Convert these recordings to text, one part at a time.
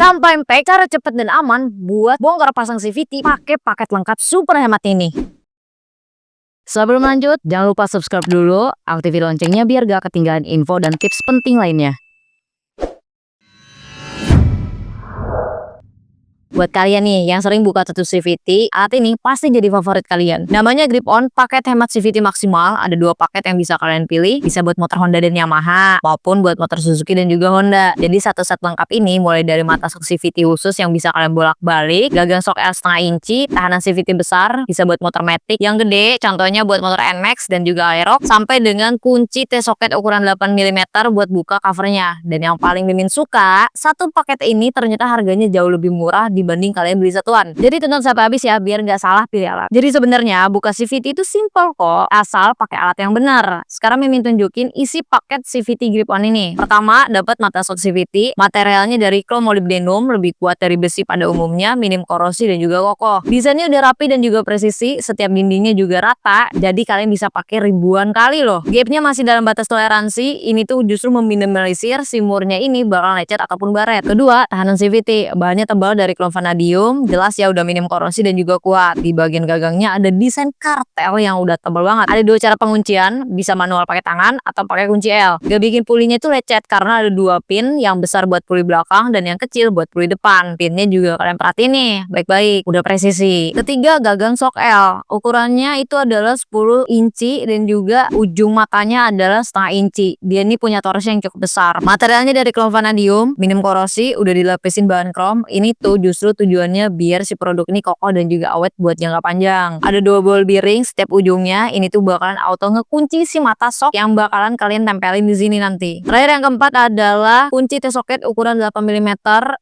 Sampai impact, cara cepat dan aman buat bongkar pasang CVT pakai paket lengkap super hemat ini. Sebelum lanjut, jangan lupa subscribe dulu, aktifin loncengnya biar gak ketinggalan info dan tips penting lainnya. Buat kalian nih yang sering buka tutup CVT, alat ini pasti jadi favorit kalian. Namanya Grip-On paket hemat CVT maksimal. Ada 2 paket yang bisa kalian pilih, bisa buat motor Honda dan Yamaha maupun buat motor Suzuki dan juga Honda. Jadi satu set lengkap ini mulai dari mata sok CVT khusus yang bisa kalian bolak-balik, gagang sok L setengah inci, tahanan CVT besar, bisa buat motor Matic yang gede, contohnya buat motor NMAX dan juga Aerox, sampai dengan kunci T-socket ukuran 8 mm buat buka covernya. Dan yang paling Mimin suka, satu paket ini ternyata harganya jauh lebih murah dibanding kalian beli satuan. Jadi tonton sampai habis ya biar nggak salah pilih alat. Jadi sebenarnya buka CVT itu simple kok, asal pakai alat yang benar. Sekarang Mimin tunjukin isi paket CVT Grip-On ini. Pertama, dapat mata sok CVT, materialnya dari chrome molybdenum, lebih kuat dari besi pada umumnya, minim korosi dan juga kokoh. Desainnya udah rapi dan juga presisi, setiap dindingnya juga rata, jadi kalian bisa pakai ribuan kali loh. Gapnya masih dalam batas toleransi, ini tuh justru meminimalisir si murnya ini bakal lecet ataupun baret. Kedua, tahanan CVT, bahannya tebal dari chrome vanadium, jelas ya udah minim korosi dan juga kuat. Di bagian gagangnya ada desain kartel yang udah tebal banget. Ada 2 cara penguncian, bisa manual pakai tangan atau pakai kunci L. Gak bikin pulinya itu lecet karena ada 2 pin, yang besar buat puli belakang dan yang kecil buat puli depan. Pinnya juga kalian perhatiin nih, baik-baik, udah presisi. Ketiga, gagang sok L. Ukurannya itu adalah 10 inci dan juga ujung matanya adalah setengah inci. Dia ini punya torsi yang cukup besar. Materialnya dari chrome vanadium, minim korosi, udah dilapisin bahan chrome. Ini tuh justru tujuannya biar si produk ini kokoh dan juga awet buat jangka panjang. Ada 2 ball bearing setiap ujungnya. Ini tuh bakalan auto ngekunci si mata sok yang bakalan kalian tempelin di sini nanti. Terakhir yang keempat adalah kunci T-socket ukuran 8 mm.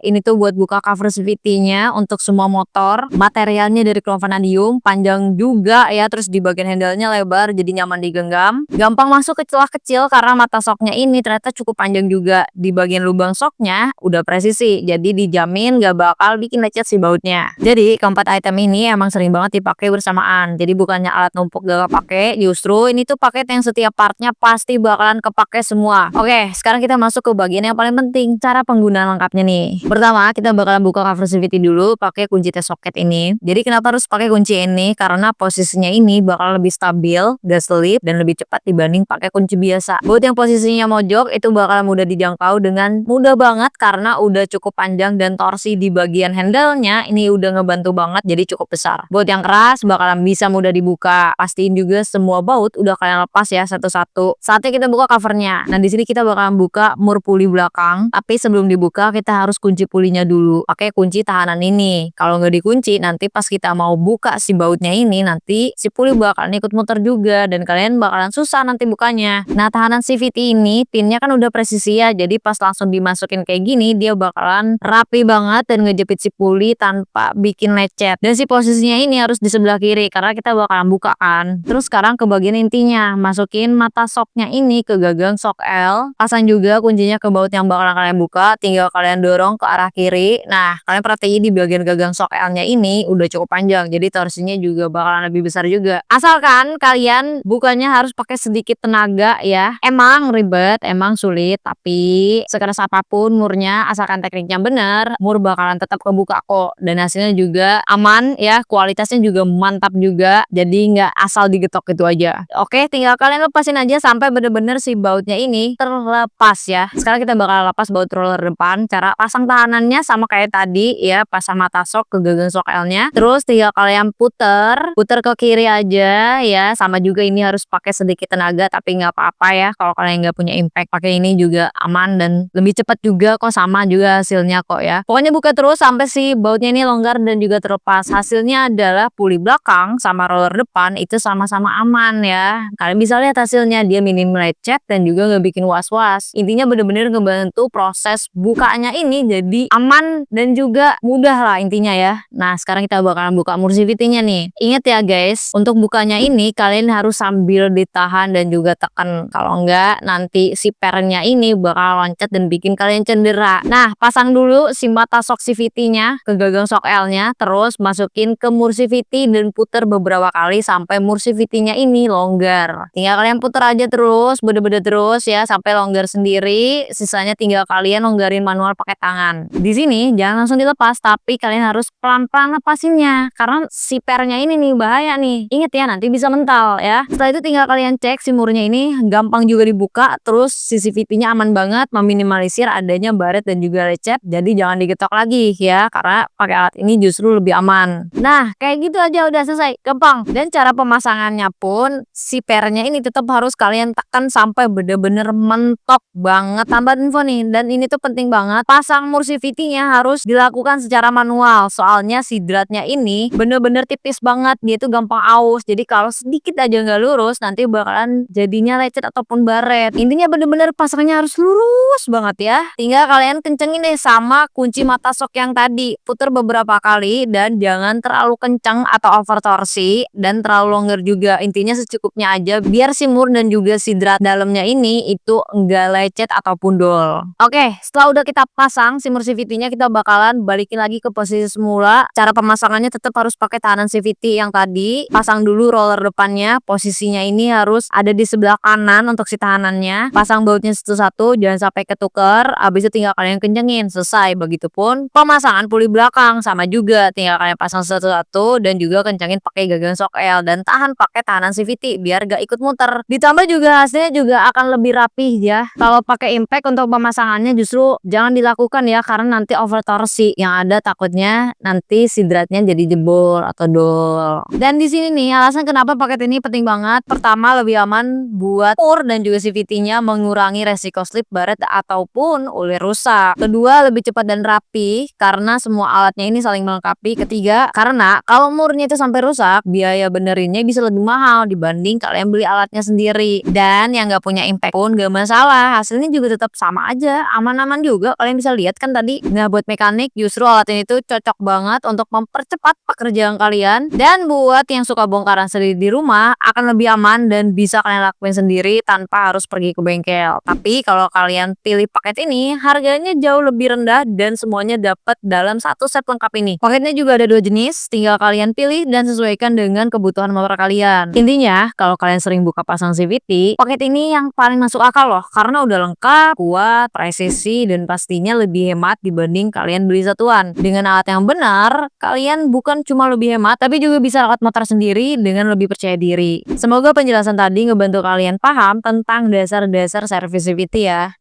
Ini tuh buat buka cover CVT-nya untuk semua motor. Materialnya dari chrome vanadium, panjang juga ya, terus di bagian handle-nya lebar jadi nyaman digenggam. Gampang masuk ke celah kecil karena mata soknya ini ternyata cukup panjang juga. Di bagian lubang soknya udah presisi, jadi dijamin gak bakal bikin lecet si bautnya. Jadi keempat item ini emang sering banget dipakai bersamaan. Jadi bukannya alat numpuk gak kepake, justru ini tuh paket yang setiap partnya pasti bakalan kepake semua. Oke, sekarang kita masuk ke bagian yang paling penting, cara penggunaan lengkapnya nih. Pertama, kita bakalan buka cover CVT dulu pakai kunci T-socket ini. Jadi kenapa harus pakai kunci ini? Karena posisinya ini bakal lebih stabil, gak selip, dan lebih cepat dibanding pakai kunci biasa. Buat yang posisinya mojok itu bakal mudah dijangkau dengan mudah banget karena udah cukup panjang dan torsi di bagian handle-nya ini udah ngebantu banget jadi cukup besar. Buat yang keras bakalan bisa mudah dibuka. Pastiin juga semua baut udah kalian lepas ya satu-satu. Saatnya kita buka covernya. Nah, di sini kita bakalan buka mur puli belakang, tapi sebelum dibuka kita harus kunci pulinya dulu pakai kunci tahanan ini. Kalau nggak dikunci nanti pas kita mau buka si bautnya ini nanti si puli bakalan ikut muter juga dan kalian bakalan susah nanti bukanya. Nah, tahanan CVT ini pinnya kan udah presisi ya, jadi pas langsung dimasukin kayak gini dia bakalan rapi banget dan ngejepit si puli tanpa bikin lecet. Dan si posisinya ini harus di sebelah kiri karena kita bakalan buka kan. Terus sekarang ke bagian intinya, masukin mata soknya ini ke gagang sok L, pasang juga kuncinya ke baut yang bakalan kalian buka, tinggal kalian dorong ke arah kiri. Nah, kalian perhatiin di bagian gagang sok L-nya ini udah cukup panjang, jadi torsinya juga bakalan lebih besar juga. Asalkan kalian bukanya harus pakai sedikit tenaga ya. Emang ribet, emang sulit, tapi sekeras apapun murnya, asalkan tekniknya bener, mur bakalan tetap kebuka kok. Dan hasilnya juga aman ya, kualitasnya juga mantap juga, jadi nggak asal digetok gitu aja. Oke, tinggal kalian lepasin aja sampai bener-bener si bautnya ini terlepas ya. Sekarang kita bakal lepas baut roller depan. Cara pasang tahanannya sama kayak tadi ya, pasang mata sok ke gagang sok L-nya. Terus tinggal kalian puter ke kiri aja ya. Sama juga ini harus pakai sedikit tenaga, tapi nggak apa-apa ya kalau kalian nggak punya impact. Pakai ini juga aman dan lebih cepat juga kok, sama juga hasilnya kok ya. Pokoknya buka terus sampai si bautnya ini longgar dan juga terlepas. Hasilnya adalah puli belakang sama roller depan itu sama-sama aman ya. Kalian bisa lihat hasilnya, dia minim lecet dan juga nggak bikin was-was. Intinya bener-bener ngebantu proses bukanya ini jadi aman dan juga mudah lah intinya ya. Nah, sekarang kita bakalan buka mur CVT-nya nih. Ingat ya guys, untuk bukanya ini kalian harus sambil ditahan dan juga tekan. Kalau enggak nanti si pernya ini bakal loncat dan bikin kalian cedera. Nah, pasang dulu si mata sok CVT CVT-nya ke gagang shock L-nya, terus masukin ke mur CVT dan puter beberapa kali sampai mur CVT-nya ini longgar. Tinggal kalian puter aja terus, bener-bener terus ya sampai longgar sendiri. Sisanya tinggal kalian longgarin manual pakai tangan. Di sini jangan langsung dilepas, tapi kalian harus pelan-pelan lepasinnya karena si pernya ini nih bahaya nih. Ingat ya, nanti bisa mental ya. Setelah itu tinggal kalian cek si murnya ini gampang juga dibuka, terus si CVT-nya aman banget, meminimalisir adanya baret dan juga lecet. Jadi jangan digetok lagi ya, karena pakai alat ini justru lebih aman. Nah, kayak gitu aja udah selesai, gampang. Dan cara pemasangannya pun si pernya ini tetap harus kalian tekan sampai bener-bener mentok banget. Tambah info nih, dan ini tuh penting banget, pasang mur CVT-nya harus dilakukan secara manual. Soalnya si dratnya ini bener-bener tipis banget, dia tuh gampang aus. Jadi kalau sedikit aja nggak lurus, nanti bakalan jadinya lecet ataupun baret. Intinya bener-bener pasangnya harus lurus banget ya. Tinggal kalian kencengin deh sama kunci mata shock yang tadi. Puter beberapa kali dan jangan terlalu kencang atau over torsi dan terlalu longgar juga. Intinya secukupnya aja biar si mur dan juga si drat dalamnya ini itu enggak lecet ataupun dol. Oke, setelah udah kita pasang si mur CVT-nya, kita bakalan balikin lagi ke posisi semula. Cara pemasangannya tetap harus pakai tahanan CVT yang tadi. Pasang dulu roller depannya, posisinya ini harus ada di sebelah kanan untuk si tahanannya. Pasang bautnya satu-satu, jangan sampai ketuker. Habis itu tinggal kalian kencengin, selesai. Begitupun pemasangan puli belakang sama juga, tinggal kalian pasang satu-satu dan juga kencengin pakai gagang shock L dan tahan pakai tahanan CVT biar gak ikut muter. Ditambah juga hasilnya juga akan lebih rapih ya. Kalau pakai impact untuk pemasangannya justru jangan dilakukan ya, karena nanti over torsi, yang ada takutnya nanti si dratnya jadi jebol atau dol. Dan di sini nih alasan kenapa paket ini penting banget. Pertama, lebih aman buat mur dan juga CVT-nya, mengurangi resiko slip, baret ataupun ulir rusak. Kedua, lebih cepat dan rapi karena semua alatnya ini saling melengkapi. Ketiga, karena kalau murnya itu sampai rusak, biaya benerinnya bisa lebih mahal dibanding kalian beli alatnya sendiri. Dan yang nggak punya impact pun gak masalah, hasilnya juga tetap sama aja, aman-aman juga. Kalian bisa lihat kan tadi. Nah, buat mekanik justru alat ini tuh cocok banget untuk mempercepat pekerjaan kalian. Dan buat yang suka bongkaran sendiri di rumah akan lebih aman dan bisa kalian lakuin sendiri tanpa harus pergi ke bengkel. Tapi kalau kalian pilih paket ini, harganya jauh lebih rendah dan semuanya dapat dalam satu set lengkap ini. Paketnya juga ada 2 jenis, tinggal kalian pilih dan sesuaikan dengan kebutuhan motor kalian. Intinya, kalau kalian sering buka pasang CVT, paket ini yang paling masuk akal loh, karena udah lengkap, kuat, presisi, dan pastinya lebih hemat dibanding kalian beli satuan. Dengan alat yang benar, kalian bukan cuma lebih hemat, tapi juga bisa angkat motor sendiri dengan lebih percaya diri. Semoga penjelasan tadi ngebantu kalian paham tentang dasar-dasar servis CVT ya.